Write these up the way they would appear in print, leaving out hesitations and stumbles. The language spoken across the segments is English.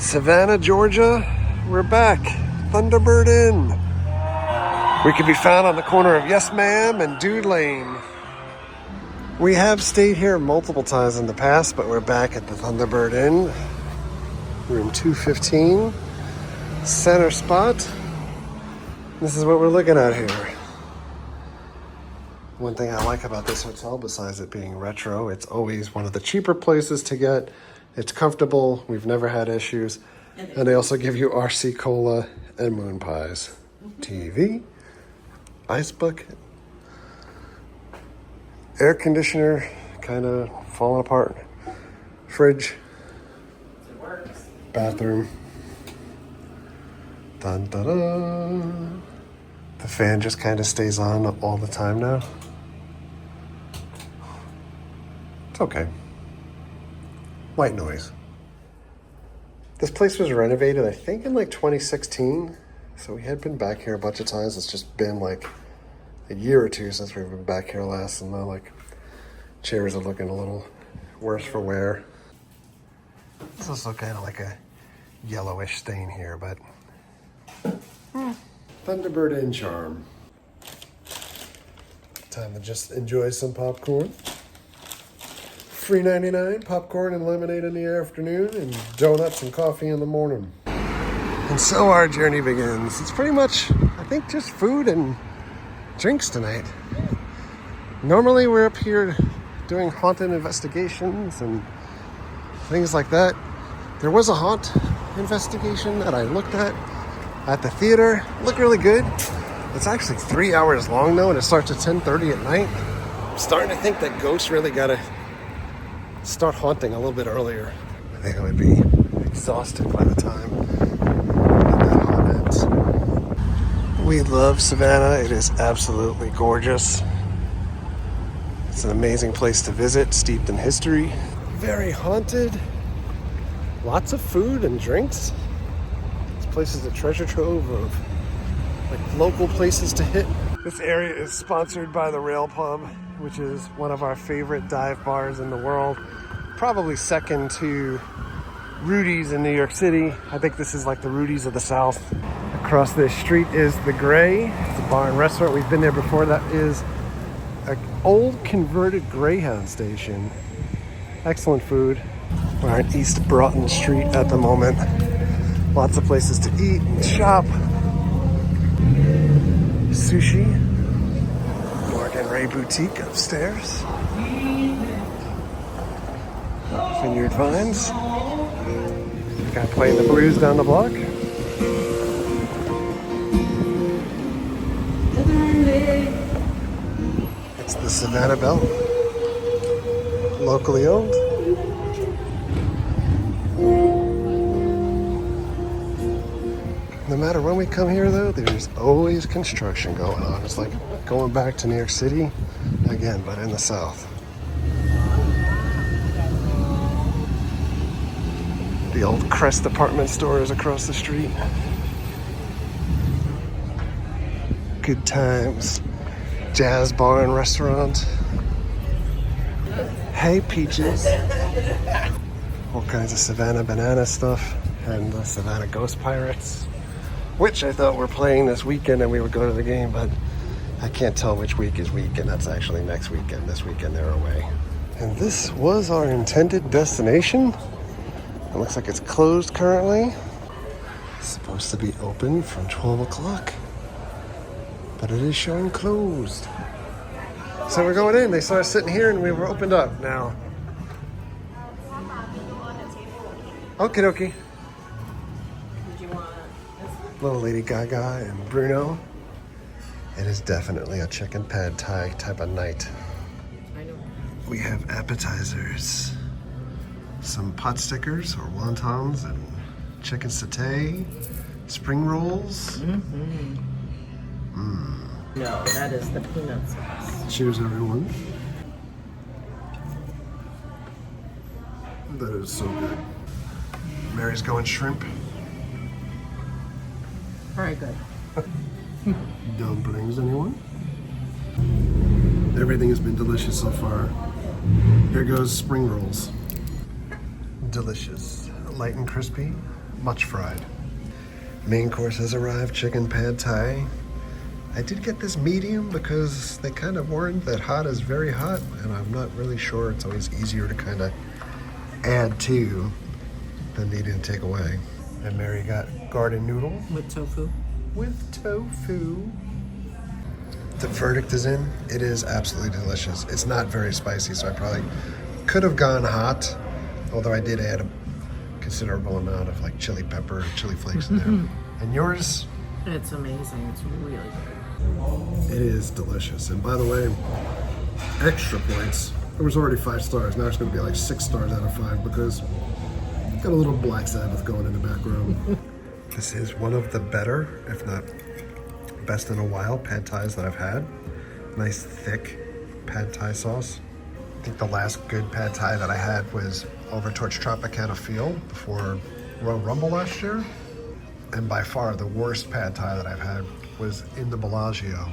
Savannah, Georgia, we're back. Thunderbird Inn. We can be found on the corner of Yes Ma'am and Dude Lane. We have stayed here multiple times in the past, but we're back at the Thunderbird Inn. Room 215, center spot. This is what we're looking at here. One thing I like about this hotel, besides it being retro, it's always one of the cheaper places to get. It's comfortable. We've never had issues. And they also give you RC Cola and moon pies. TV, ice bucket, air conditioner, kind of falling apart, fridge, bathroom. Dun, dun, dun. The fan just kind of stays on all the time now. It's okay. White noise. This place was renovated, I think, in like 2016. So we had been back here a bunch of times. It's just been like a year or two since we've been back here last. And now like chairs are looking a little worse for wear. There's also kind of like a yellowish stain here, but Thunderbird Inn charm. Time to just enjoy some popcorn. $3.99, popcorn and lemonade in the afternoon, and donuts and coffee in the morning. And so our journey begins. It's pretty much, I think, just food and drinks tonight. Normally we're up here doing haunted investigations and things like that. There was a haunt investigation that I looked at the theater. It looked really good. It's actually 3 hours long though, and it starts at 10:30 at night. I'm starting to think that ghosts really gotta start haunting a little bit earlier. I think I would be exhausted by the time that haunt ends. We love Savannah. It is absolutely gorgeous. It's an amazing place to visit, steeped in history. Very haunted. Lots of food and drinks. This place is a treasure trove of like local places to hit. This area is sponsored by the Rail Pub, which is one of our favorite dive bars in the world. Probably second to Rudy's in New York City. I think this is like the Rudy's of the South. Across this street is the Gray. It's a bar and restaurant. We've been there before. That is an old converted Greyhound station. Excellent food. We're on East Broughton Street at the moment. Lots of places to eat and shop. Sushi. Morgan Ray Boutique upstairs. Vineyard Vines. Guy playing the blues down the block. It's the Savannah Bell. Locally owned. No matter when we come here though, there's always construction going on. It's like going back to New York City again, but in the South. The old Crest department store is across the street. Good times. Jazz bar and restaurant. Hey Peaches. All kinds of Savannah banana stuff and the Savannah Ghost Pirates, which I thought were playing this weekend and we would go to the game, but I can't tell which week is weekend. That's actually next weekend. This weekend they're away. And this was our intended destination. It looks like it's closed currently. It's supposed to be open from 12 o'clock, but it is showing closed. So we're going in. They saw us sitting here and we were opened up now. Okie dokie. Little Lady Gaga and Bruno. It is definitely a chicken pad thai type of night. I know. We have appetizers, some pot stickers or wontons, and chicken satay, spring rolls. Mm-hmm. No, that is the peanut sauce. Cheers, everyone. That is so good. Mary's going shrimp. Very good. Dumplings, anyone? Everything has been delicious so far. Here goes spring rolls. Delicious. Light and crispy. much fried. Main course has arrived, chicken pad thai. I did get this medium because they kind of warned that hot is very hot, and I'm not really sure. It's always easier to kind of add to than needing to take away. And Mary got garden noodle. With tofu. With tofu. The verdict is in. It is absolutely delicious. It's not very spicy, so I probably could have gone hot, although I did add a considerable amount of like chili pepper, chili flakes in there. And yours? It's amazing. It's really good. It is delicious. And by the way, extra points. It was already 5 stars. Now it's going to be like 6 stars out of 5 because got a little Black Sabbath going in the back row. This is one of the better, if not best in a while, pad thais that I've had. Nice thick pad thai sauce. I think the last good pad thai that I had was over towards Tropicana Field before Royal Rumble last year. And by far the worst pad thai that I've had was in the Bellagio,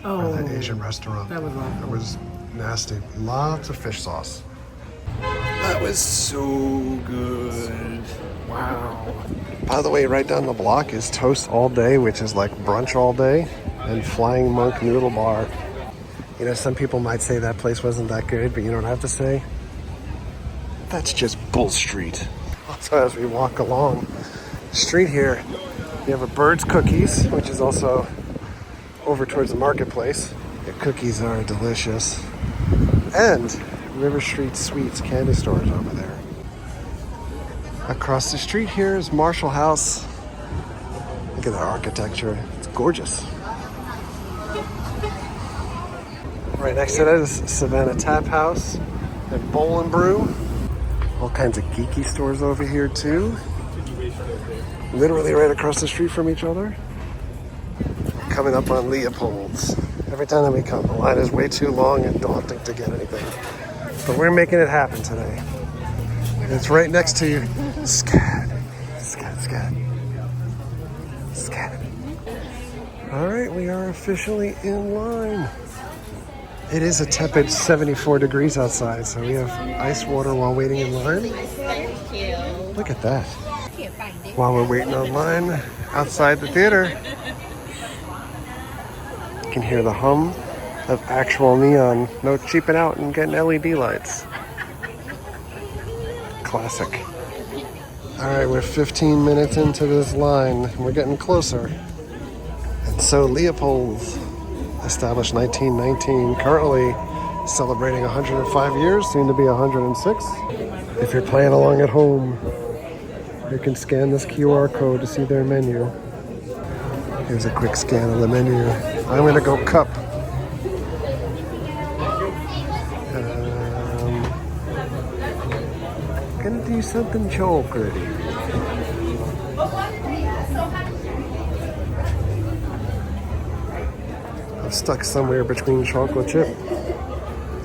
or that Asian restaurant. That was awful. It was nasty. Lots of fish sauce. That was so good. Wow. By the way, right down the block is Toast All Day, which is like brunch all day, and Flying Monk Noodle Bar. You know, some people might say that place wasn't that good, but you know what I have to say? That's just Bull Street. So as we walk along the street here, we have a Bird's Cookies, which is also over towards the marketplace. The cookies are delicious. And River Street Sweets candy stores over there. Across the street here is Marshall House. Look at that architecture. It's gorgeous. Right next to that is Savannah Tap House and Bowl and Brew. All kinds of geeky stores over here too. Literally right across the street from each other. Coming up on Leopold's. Every time that we come, the line is way too long and daunting to get anything. But we're making it happen today. It's right next to you. Scat. Scat, scat. Scat. All right, we are officially in line. It is a tepid 74 degrees outside, so we have ice water while waiting in line. Look at that. While we're waiting online outside the theater, you can hear the hum of actual neon. No cheaping out and getting LED lights. Classic. All right, we're 15 minutes into this line, and we're getting closer. And so Leopold, established 1919, currently celebrating 105 years, soon to be 106. If you're playing along at home, you can scan this QR code to see their menu. Here's a quick scan of the menu. I'm gonna go cup. Gonna do something chocolatey. I'm stuck somewhere between chocolate chip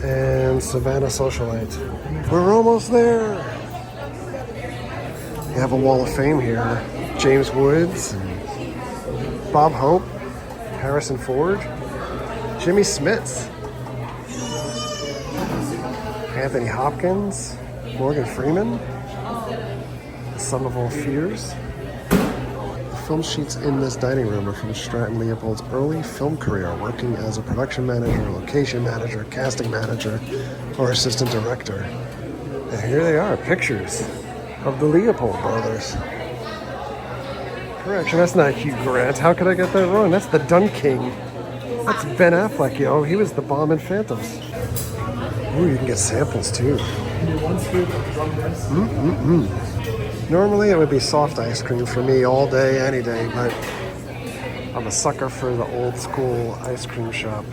and Savannah Socialite. We're almost there. You have a wall of fame here. James Woods, Bob Hope, Harrison Ford, Jimmy Smits, Anthony Hopkins, Morgan Freeman, Sum of All Fears. The film sheets in this dining room are from Stratton Leopold's early film career, working as a production manager, location manager, casting manager, or assistant director. And here they are, pictures of the Leopold brothers. Correction, that's not Hugh Grant. How could I get that wrong? That's the Dun King. That's Ben Affleck, yo. He was the bomb in Phantoms. Ooh, you can get samples too. Normally it would be soft ice cream for me all day, any day, but I'm a sucker for the old school ice cream shop.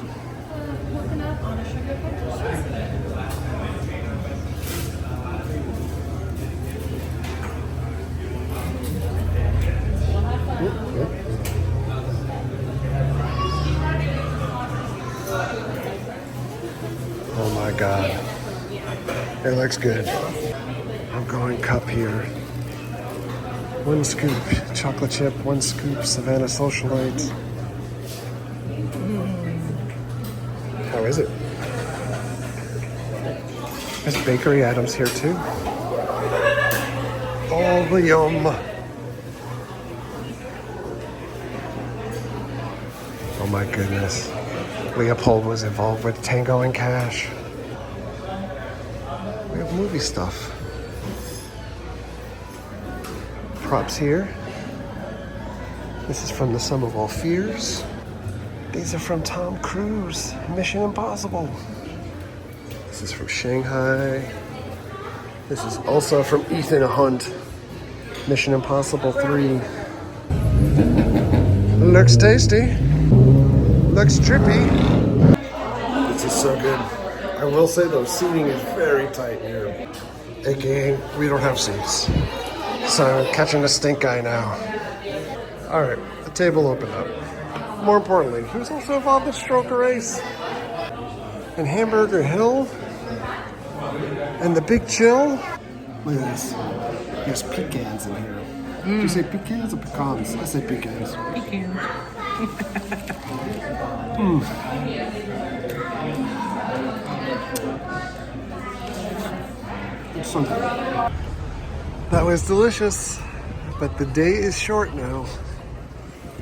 Oh my God. It looks good. I'm going cup here. 1 scoop chocolate chip, 1 scoop Savannah Socialite. How is it? There's bakery items here too. All the yum. Oh my goodness. Leopold was involved with Tango and Cash. We have movie stuff. Props here. This is from The Sum of All Fears. These are from Tom Cruise, Mission Impossible. This is from Shanghai. This is also from Ethan Hunt, Mission Impossible 3. Looks tasty. Looks trippy. This is so good. I will say though, seating is very tight here. AKA, we don't have seats. So, catching a stink eye now. Alright, the table opened up. More importantly, who's also involved with Stroker Race? And Hamburger Hill? And the Big Chill? Look at this. There's pecans in here. Did you say pecans or pecans? I say pecans. Pecans. It's so good. That was delicious, but the day is short now.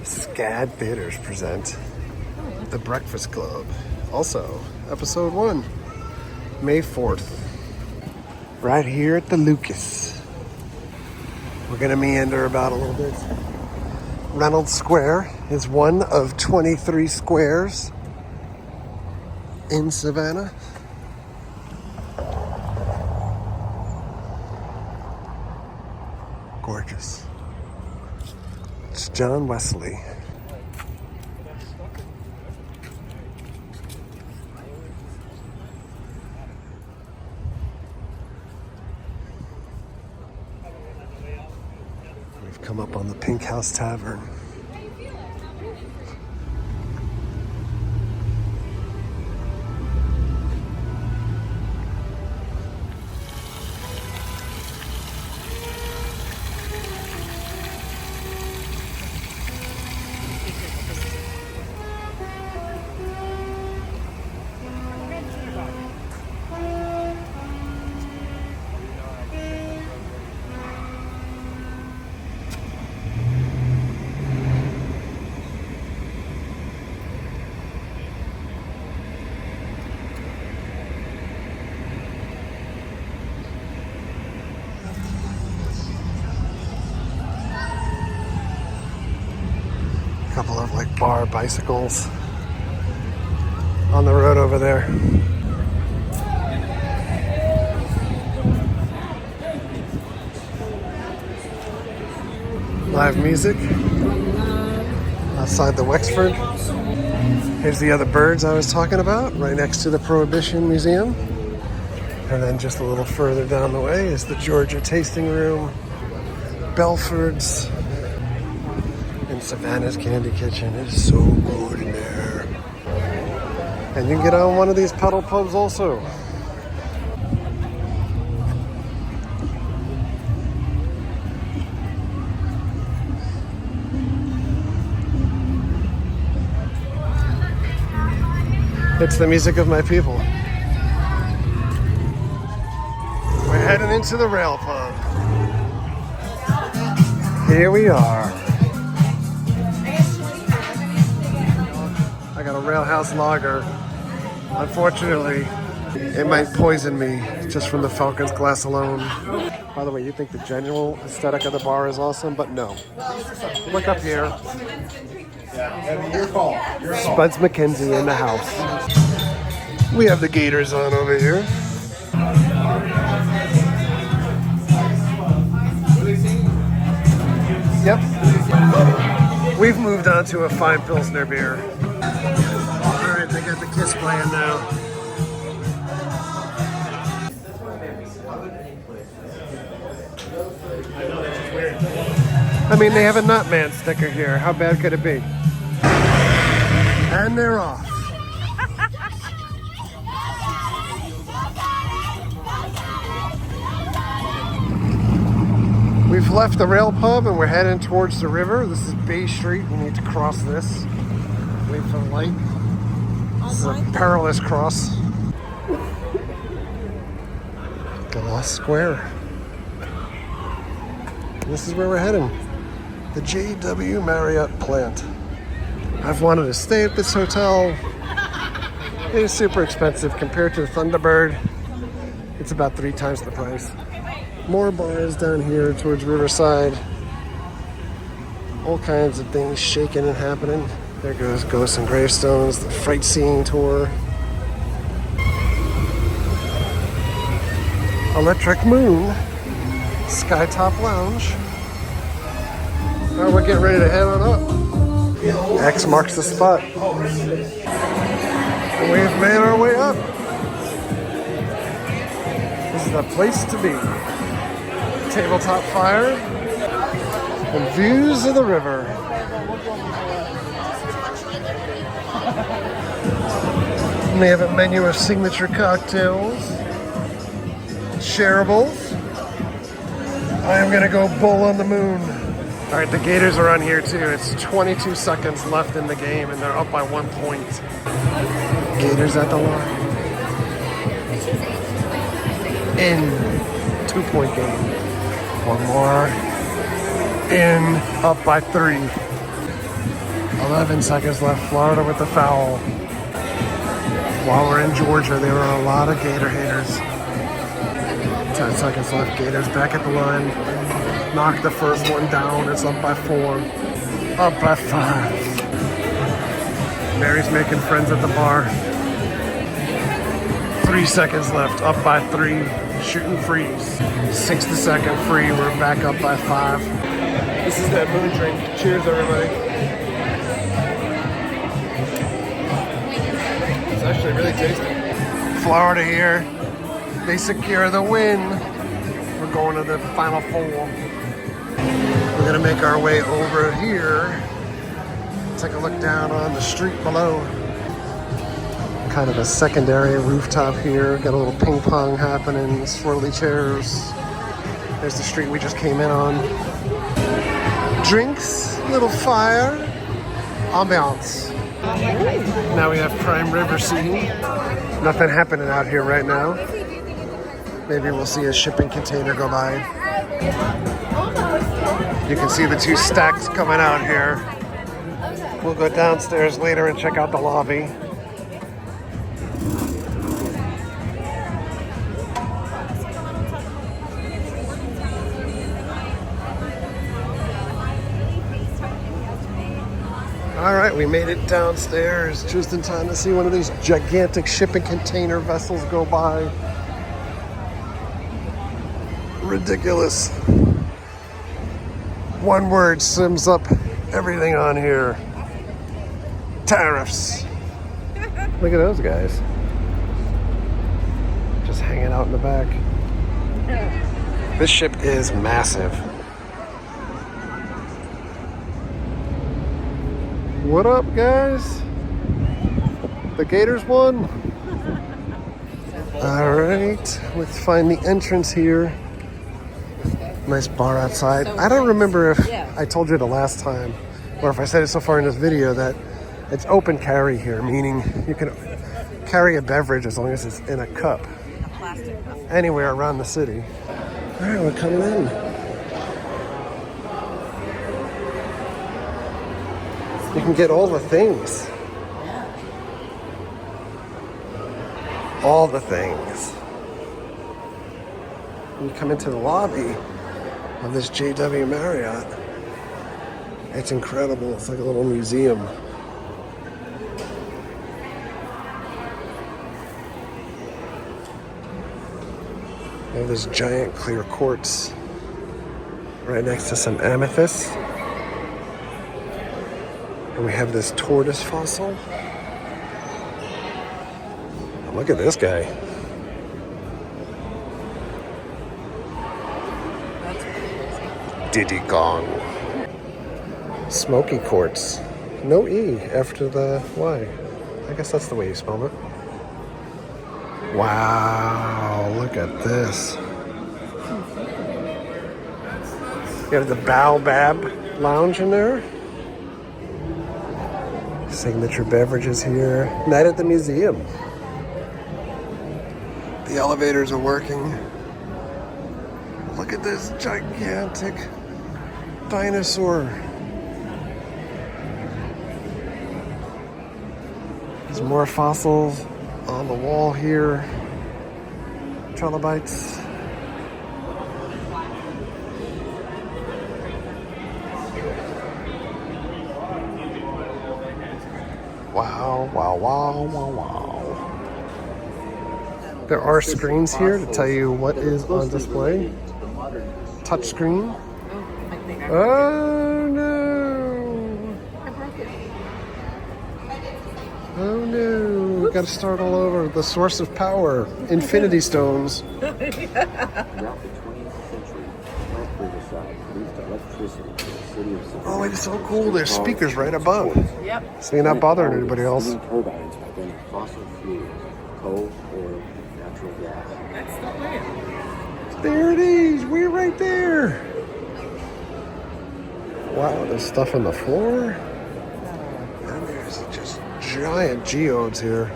SCAD Theaters present The Breakfast Club. Also, episode 1, May 4th. Right here at the Lucas. We're gonna meander about a little bit. Reynolds Square is one of 23 squares in Savannah. Gorgeous. It's John Wesley. We've come up on the Pink House Tavern. Couple of like bar bicycles on the road over there. Live music outside the Wexford. Here's the other birds I was talking about, right next to the Prohibition Museum. And then just a little further down the way is the Georgia Tasting Room, Belford's, and Savannah's Candy Kitchen. It is so good in there. And you can get on one of these pedal pubs also. It's the music of my people. We're heading into the rail pub. Here we are. I got a Railhouse Lager. Unfortunately, it might poison me just from the Falcon's glass alone. By the way, you think the general aesthetic of the bar is awesome, but no. Look up here. Your call. Spuds McKenzie in the house. We have the Gators on over here. Yep. We've moved on to a fine Pilsner beer. Alright, they got the Kiss playing now. I mean, they have a Nutman sticker here. How bad could it be? And they're off. We've left the rail pub and we're heading towards the river. This is Bay Street. We need to cross this. Wait for the light. This is a perilous cross. Gloss Square. This is where we're heading. The JW Marriott plant. I've wanted to stay at this hotel. It is super expensive compared to the Thunderbird. It's about 3 times the price. More bars down here towards Riverside. All kinds of things shaking and happening. There goes Ghosts and Gravestones, the Fright Seeing Tour. Electric Moon, Skytop Lounge. Now we're getting ready to head on up. X marks the spot. And we've made our way up. This is the place to be. Tabletop fire and views of the river. And they have a menu of signature cocktails, shareables. I am gonna go bull on the moon. All right, the Gators are on here too. It's 22 seconds left in the game and they're up by 1 point. Gators at the line. In 2-point game. One more. In, up by 3. 11 seconds left. Florida with the foul. While we're in Georgia, there are a lot of Gator haters. 10 seconds left. Gators back at the line. Knock the first one down. It's up by 4. Up by 5. Mary's making friends at the bar. 3 seconds left. Up by 3. Shooting freeze. 60 second free. We're back up by 5. This is that moon drink. Cheers, everybody. It's actually really tasty. Florida here. They secure the win. We're going to the Final 4. We're gonna make our way over here. Take a look down on the street below. Kind of a secondary rooftop here. Got a little ping pong happening, swirly chairs. There's the street we just came in on. Drinks, little fire, ambiance. Now we have prime river scene. Nothing happening out here right now. Maybe we'll see a shipping container go by. You can see the 2 stacks coming out here. We'll go downstairs later and check out the lobby. All right, we made it downstairs just in time to see one of these gigantic shipping container vessels go by. Ridiculous. One word sums up everything on here. Tariffs. Look at those guys. Just hanging out in the back. This ship is massive. What up, guys? The Gators won. All right, let's find the entrance here. Nice bar outside. I don't remember if I told you the last time, or if I said it so far in this video, that it's open carry here, meaning you can carry a beverage as long as it's in a cup. A plastic cup. Anywhere around the city. All right, we're coming in. You can get all the things. All the things. You come into the lobby of this JW Marriott. It's incredible. It's like a little museum. We have this giant clear quartz right next to some amethyst. And we have this tortoise fossil. Oh, look at this guy. Diddy Kong. Smoky quartz. No E after the Y. I guess that's the way you spell it. Wow, look at this. You have the Baobab Lounge in there. Signature beverages here. Night at the museum. The elevators are working. Look at this gigantic dinosaur. There's more fossils on the wall here. Trilobites. Wow, wow, wow, wow, wow. There are screens here to tell you what is on display. Touch screen. Oh no! I broke it. Oh no! We gotta start all over. The source of power, Infinity Stones. Throughout the 20th century, North Riverside produced electricity for the city of Savannah. Oh, it's so cool. There's speakers right above. Yep. So you're not bothering anybody else. Steam turbines by burning fossil fuels, coal, oil, natural gas. That's the plan. There it is. We're right there. Wow, there's stuff on the floor. And there's just giant geodes here.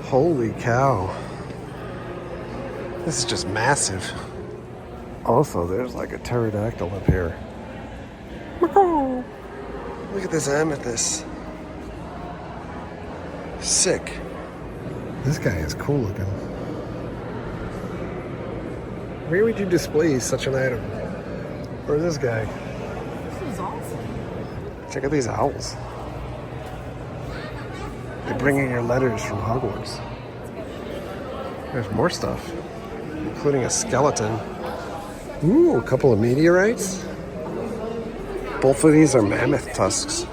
Holy cow. This is just massive. Also, there's like a pterodactyl up here. Look at this amethyst. Sick. This guy is cool looking. Where would you display such an item? Or this guy? This is awesome. Check out these owls. They're bringing your letters from Hogwarts. There's more stuff, including a skeleton. Ooh, a couple of meteorites. Both of these are mammoth tusks.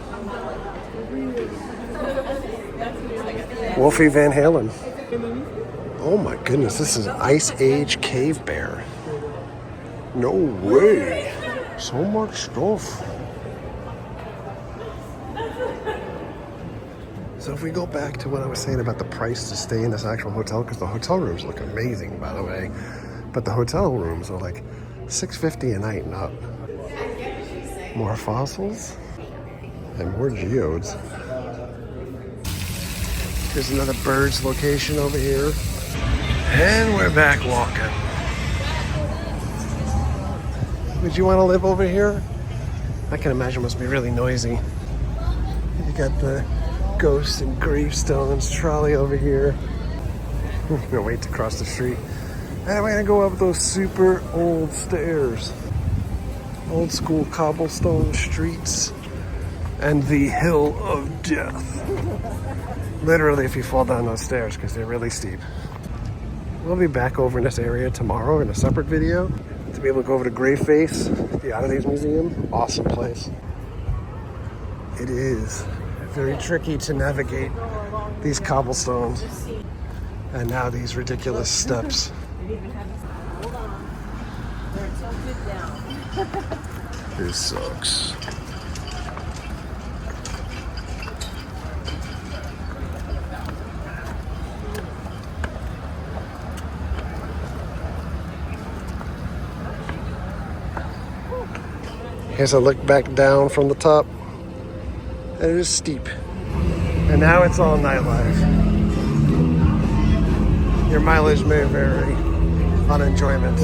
Wolfie Van Halen. Oh my goodness, this is an Ice Age cave bear. No way. So much stuff. So if we go back to what I was saying about the price to stay in this actual hotel, because the hotel rooms look amazing, by the way, but the hotel rooms are like $650 a night and up. More fossils and more geodes. Here's another bird's location over here. And we're back walking. Would you want to live over here? I can imagine it must be really noisy. You got the ghosts and gravestones trolley over here. I'm gonna wait to cross the street. And we're gonna go up those super old stairs. Old school cobblestone streets and the hill of death. Literally, if you fall down those stairs, because they're really steep. We'll be back over in this area tomorrow in a separate video to be able to go over to Greyface, the Oddities Museum. Awesome place. It is very tricky to navigate these cobblestones and now these ridiculous steps. This sucks. Here's a look back down from the top. And it is steep. And now it's all nightlife. Your mileage may vary on enjoyment.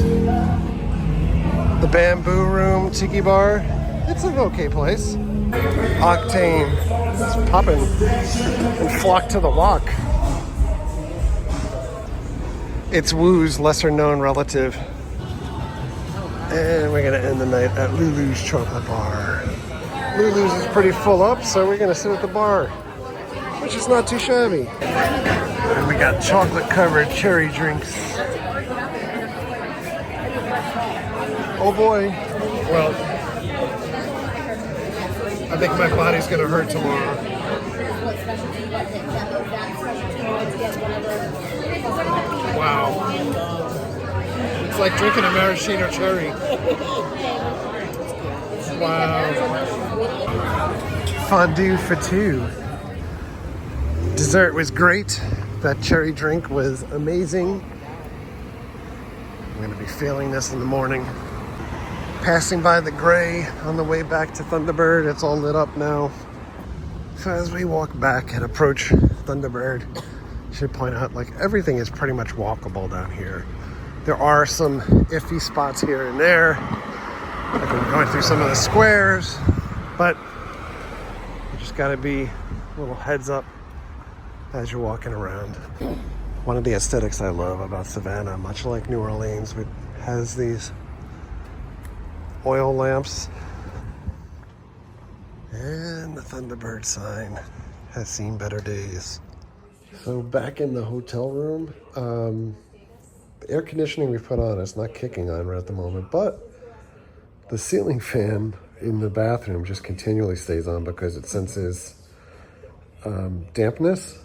The Bamboo Room Tiki Bar, it's an okay place. Octane, it's popping. And Flock to the Walk. It's Woo's lesser known relative. And we're gonna end the night at Lulu's Chocolate Bar. Lulu's is pretty full up, so we're gonna sit at the bar, which is not too shabby. And we got chocolate covered cherry drinks. Oh boy. Well, I think my body's gonna hurt tomorrow. Wow. It's like drinking a maraschino cherry. Wow. Fondue for two. Dessert was great. That cherry drink was amazing. I'm gonna be feeling this in the morning. Passing by the Gray on the way back to Thunderbird. It's all lit up now. So as we walk back and approach Thunderbird, I should point out, like, everything is pretty much walkable down here. There are some iffy spots here and there. Like I'm going through some of the squares, but you just gotta be a little heads up as you're walking around. One of the aesthetics I love about Savannah, much like New Orleans, it has these oil lamps, and the Thunderbird sign has seen better days. So back in the hotel room, the air conditioning we put on is not kicking on right at the moment, but the ceiling fan in the bathroom just continually stays on because it senses dampness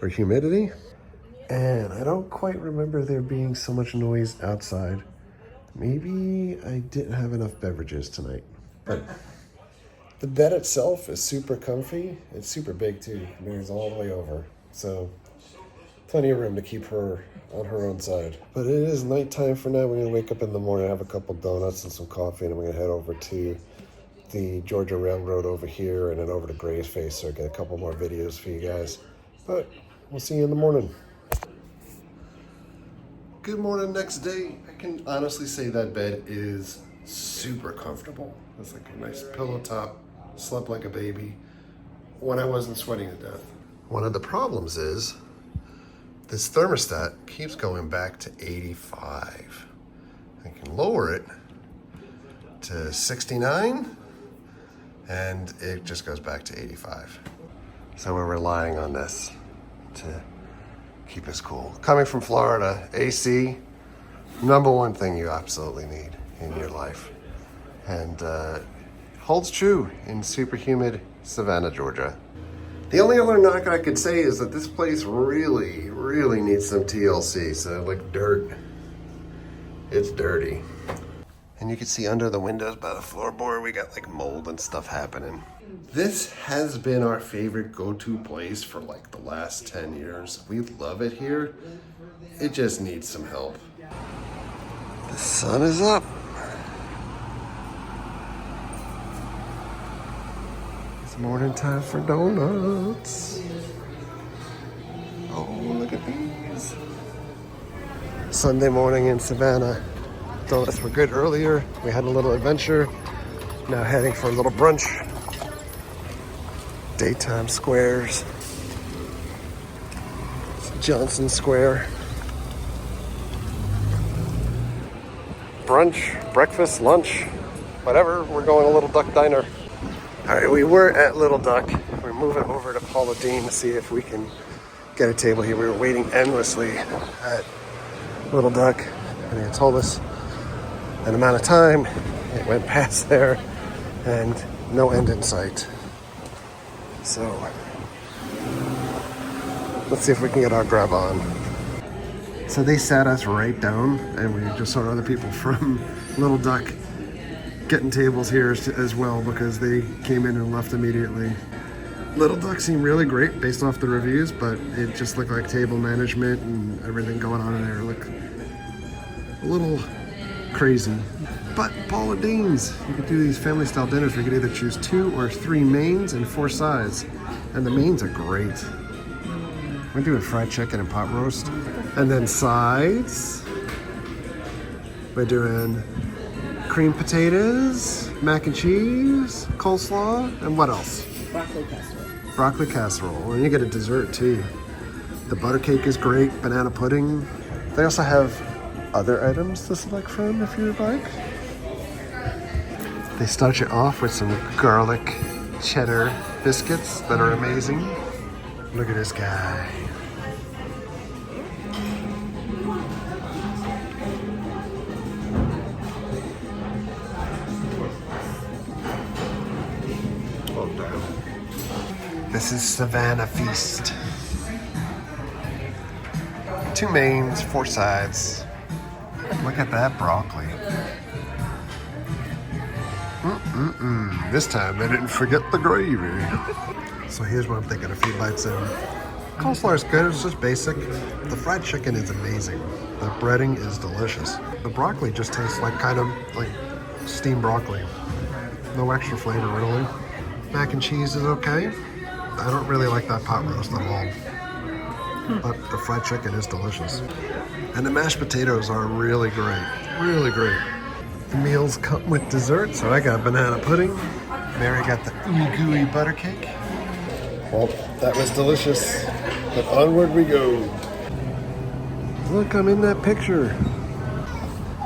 or humidity. And I don't quite remember there being so much noise outside. Maybe I didn't have enough beverages tonight. But the bed itself is super comfy. It's super big too. It mirrors all the way over. So plenty of room to keep her on her own side. But it is nighttime for now. We're gonna wake up in the morning, have a couple donuts and some coffee, and then we're gonna head over to the Georgia Railroad over here and then over to Gray's Face, so I get a couple more videos for you guys. But we'll see you in the morning. Good morning, next day. I can honestly say that bed is super comfortable. It's like a nice pillow top, slept like a baby when I wasn't sweating to death. One of the problems is this thermostat keeps going back to 85. I can lower it to 69 and it just goes back to 85. So we're relying on this to keep us cool. Coming from Florida, AC, number one thing you absolutely need in your life. And holds true in super humid Savannah, Georgia. The only other knock I could say is that this place really, really needs some TLC. So like dirt, it's dirty. And you can see under the windows by the floorboard, we got like mold and stuff happening. This has been our favorite go-to place for like the last 10 years. We love it here. It just needs some help. The sun is up. It's morning time for donuts. Oh, look at these. Sunday morning in Savannah. Donuts were good earlier. We had a little adventure. Now heading for a little brunch. Daytime squares. Johnson Square. Brunch, breakfast, lunch, whatever. We're going to Little Duck Diner. All right, we were at Little Duck. We're moving over to Paula Deen to see if we can get a table here. We were waiting endlessly at Little Duck, and they told us an amount of time. It went past there, and no end in sight. So let's see if we can get our grub on. So they sat us right down, and we just saw other people from Little Duck getting tables here as well because they came in and left immediately. Little Duck seemed really great based off the reviews, but it just looked like table management and everything going on in there looked a little crazy. But Paula Deen's, you could do these family style dinners where you could either choose 2 or 3 mains and 4 sides. And the mains are great. We're doing fried chicken and pot roast. And then sides, we're doing cream potatoes, mac and cheese, coleslaw, and what else? Broccoli casserole. Broccoli casserole. And you get a dessert too. The butter cake is great, banana pudding. They also have other items to select from if you'd like. They start you off with some garlic cheddar biscuits that are amazing. Look at this guy. Oh, damn. This is Savannah Feast. 2 mains, 4 sides. Look at that broccoli. This time they didn't forget the gravy. So here's what I'm thinking, a few bites in. Coleslaw is good, it's just basic. The fried chicken is amazing. The breading is delicious. The broccoli just tastes like kind of like steamed broccoli. No extra flavor really. Mac and cheese is okay. I don't really like that pot roast at all. But the fried chicken is delicious. And the mashed potatoes are really great. Really great. The meals come with dessert, so I got banana pudding. Mary got the ooey gooey butter cake. Well, that was delicious. But onward we go. Look, I'm in that picture.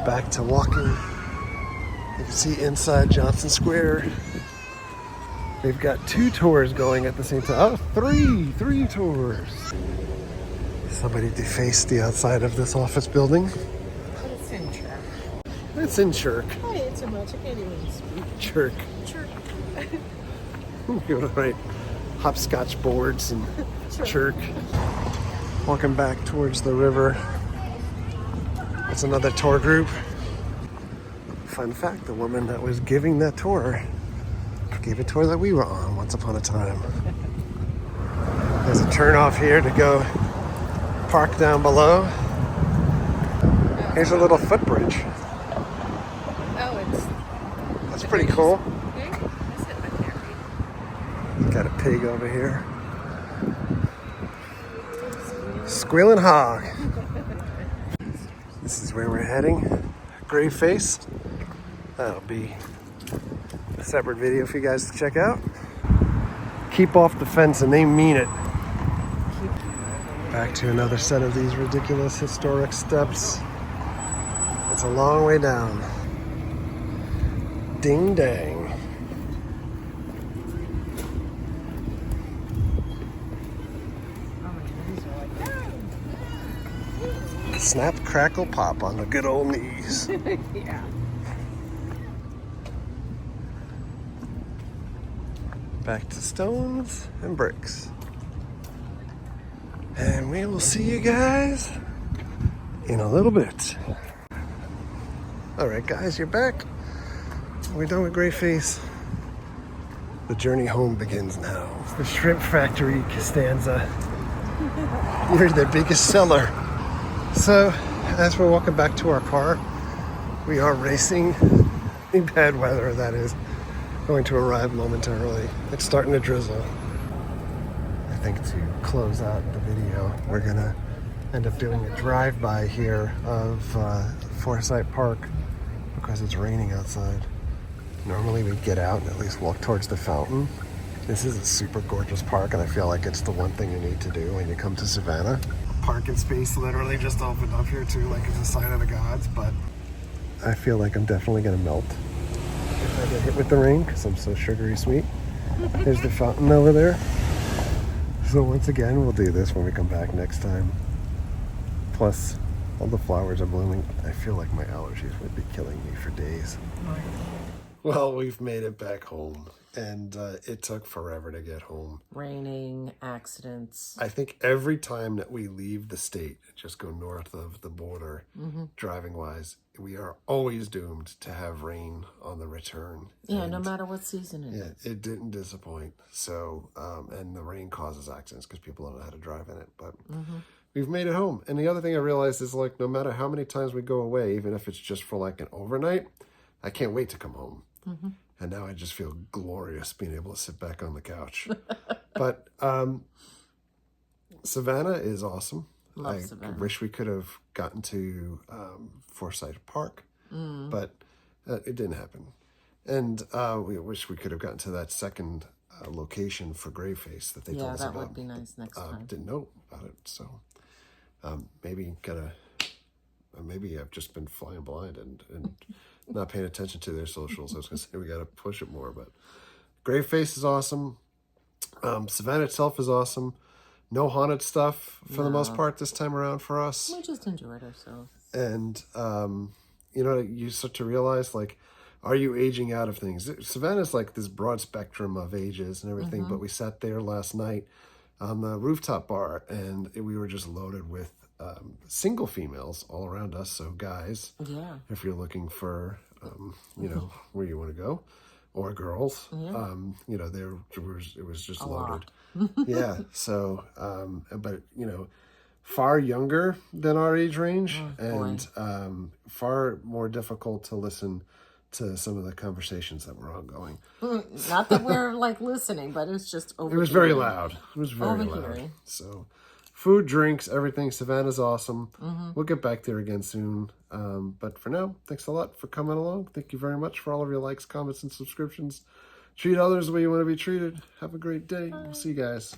Back to walking. You can see inside Johnson Square. They've got 2 tours going at the same time. Oh, 3 tours. Somebody defaced the outside of this office building. But it's in Chirk. It's in Chirk. Hey, it's a much. I can't even speak. Chirk. Chirk. You're right. Hopscotch boards and Chirk. Walking back towards the river. That's another tour group. Fun fact, the woman that was giving that tour gave a tour that we were on once upon a time. There's a turn off here to go park down below. Here's a little footbridge. Oh, it's. That's pretty cool. Pig? Is it? I can't read. Got a pig over here. Squealing hog. This is where we're heading. Grave Face. That'll be a separate video for you guys to check out. Keep off the fence, and they mean it. Back to another set of these ridiculous historic steps. It's a long way down. Ding dang. Snap, crackle, pop on the good old knees. Yeah. Back to stones and bricks. And we will see you guys in a little bit. All right, guys, you're back. We're done with Grey Face. The journey home begins now. It's the Shrimp Factory Costanza. You're their biggest seller. So, as we're walking back to our car, we are racing in bad weather, that is. Going to arrive momentarily. It's starting to drizzle. I think to close out the video, we're gonna end up doing a drive-by here of Forsyth Park because it's raining outside. Normally we'd get out and at least walk towards the fountain. This is a super gorgeous park, and I feel like it's the one thing you need to do when you come to Savannah. Parking space literally just opened up here too, like it's a sign of the gods, but I feel like I'm definitely gonna melt if I get hit with the rain because I'm so sugary sweet. There's the fountain over there. So once again, we'll do this when we come back next time. Plus, all the flowers are blooming. I feel like my allergies would be killing me for days. Well, we've made it back home, and it took forever to get home. Raining, accidents. I think every time that we leave the state, just go north of the border, driving-wise, we are always doomed to have rain on the return. Yeah, and no matter what season it is. yeah, it didn't disappoint. So, and the rain causes accidents because people don't know how to drive in it. But we've made it home. And the other thing I realized is, like, no matter how many times we go away, even if it's just for like an overnight, I can't wait to come home. And now I just feel glorious being able to sit back on the couch. But Savannah is awesome. Love Savannah. Wish we could have gotten to Forsyth Park, but it didn't happen. And we wish we could have gotten to that second location for Grey Face that they told us about. Yeah, that would be nice next time. Didn't know about it, so maybe I've just been flying blind and not paying attention to their socials. I was gonna say we gotta push it more, but Grey Face is awesome. Savannah itself is awesome. No haunted stuff for the most part this time around for us. We just enjoyed ourselves. And you start to realize, like, are you aging out of things? Savannah's like this broad spectrum of ages and everything, but we sat there last night on the rooftop bar, and we were just loaded with single females all around us. So guys, if you're looking for, where you want to go, or girls, it was just loaded. Yeah. So, but far younger than our age range, and far more difficult to listen to some of the conversations that were ongoing. Not that we're like listening, but it's just overhearing. It was very loud. It was very loud. So, food, drinks, everything. Savannah's awesome. We'll get back there again soon. But for now, thanks a lot for coming along. Thank you very much for all of your likes, comments, and subscriptions. Treat others the way you want to be treated. Have a great day. We'll see you guys.